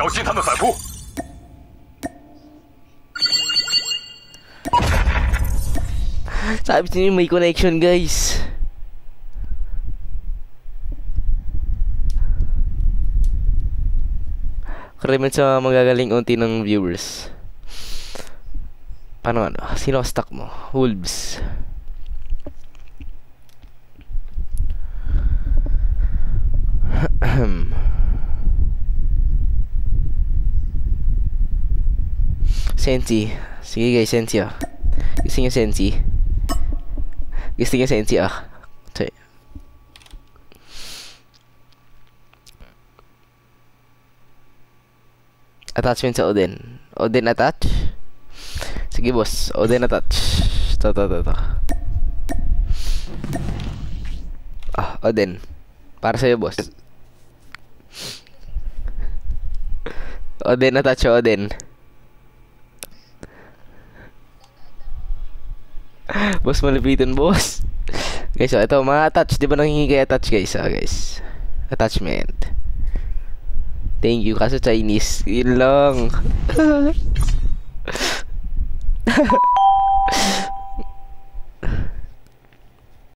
小心他们反扑。Sabi niyo may connection, guys. Comment sa magagaling unti ng viewers. Paano ano? Sino stock mo? Wolves. Sensi. Sige guys, Sensi ah. Gusto nyo Sensi? Gusto nyo Sensi ah. Sorry. Attachment sa Odin. Odin attach? Sige boss, Odin attach. To. Ah, Odin. Para sa'yo boss. Odin attach, Odin. Boss, malapitan boss. Guys, so ito mga attach. Di ba nanghingi kay attach guys? Guys. Attachment. Thank you. Kaso Chinese. Yun lang.